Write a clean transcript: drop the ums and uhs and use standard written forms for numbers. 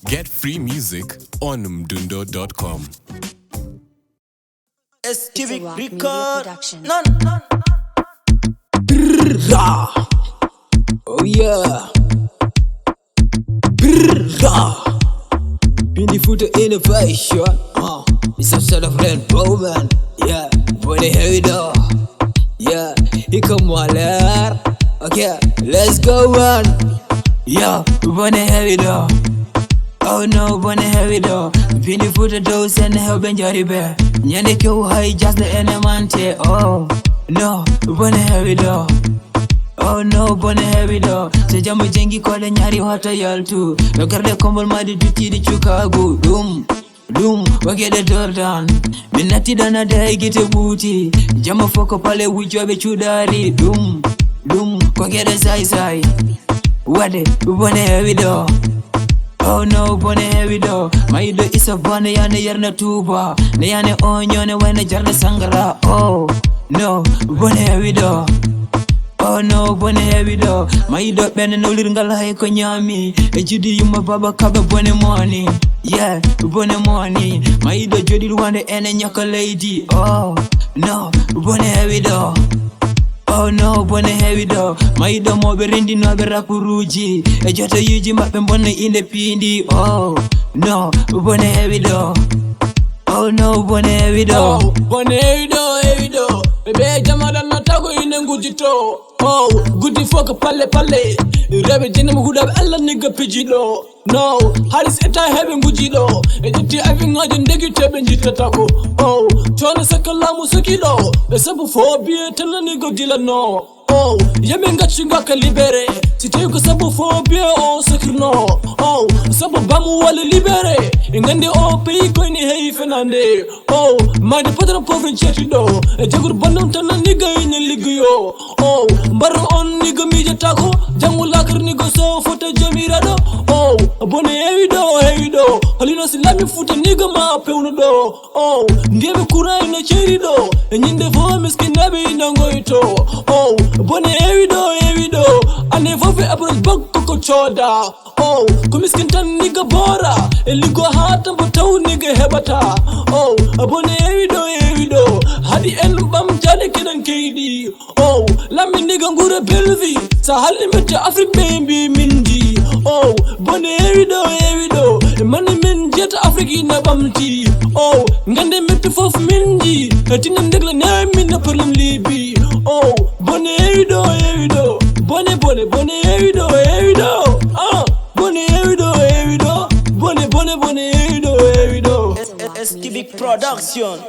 Get free music on mdundo.com. STV record. None. Oh yeah. Beautiful to innovation. It's some sort of rainbow man. Yeah, for the heavy door. Yeah, here come Waller. Okay, let's go on. Yeah, for the heavy door. Oh no, for the heavy door. Beautiful to those and help and Jory Bear. Nyane ko high just the enemante. Oh no, for the heavy door. Oh no, bone heavy door. Se jamu jengi kole nyari hota yal tu. Lokarde kombol madi duti di Chicago. Doom, wage the door down. Minati dana day get a booty. Jama foko pale wijobe chudari. Doom, wage the sai. Wade, bone heavy door. Oh no, bone heavy door. My do is a bone yane yarna tuba. Ne yane onyo ne wene jarna sangara. Oh no, bone heavy door. Oh no, bone heavy door. My dog bene no liringal hay ko nyami. E judi yuma baba kabe bone money. Yeah, bone money. My dog jodi wande ene nyaka lady. Oh no, bone heavy door. Oh no, bone heavy door. My dog mo be rendi no be rapuruji. E jota yuji mabe bone inde pindi. Oh no, bone heavy door. Oh no, bone heavy door. Oh, bone heavy door. Bebe jamada natago ine ngujito. Oh, goody fuck pale. Rebe jene muhuda alla nigga pijilo. No, haris eta having gujilo. Ejiti having a ndegi tebe njitako. Oh, twana sakalamu sakilo. Besabu phobia tela nigga dila no. Oh, yemenga chinga kalibere. Sitayuko sabu phobia oh sakino. Oh, sabu bamu wale libere. Ingande oh peiko ini hei fenande. Oh, madi padra povrin chetido. Jagur bandam tana nigga ini ligyo. Oh, mbaro on nigga mija tako. Jangu lakar nigga so fota jamirado. Oh, bone heavy do. Halina silami futa nigga ma peuno do. Oh, ndiebe kurai na cheri do. Nyinde fo miskin nabi nango ito. Oh, bone heavy do. Ane fofe abros bag koko choda. Oh, kumiskin tan nigga bora. Eligo hata botau nigga hebata. Oh, bone heavy do. Hadi elbam jale kidan KD. Oh, lami nigga ngure pelvi. Sahali mete Afrik baby minji. Oh, bone heavy do. Money min jet Afrik na bamti. Oh, ngande mete fof minji. Tina ndegla na min na perlam libi. Oh, bone heavy do. Bone heavy do. Ah, bone heavy do. Bone heavy do. STV production.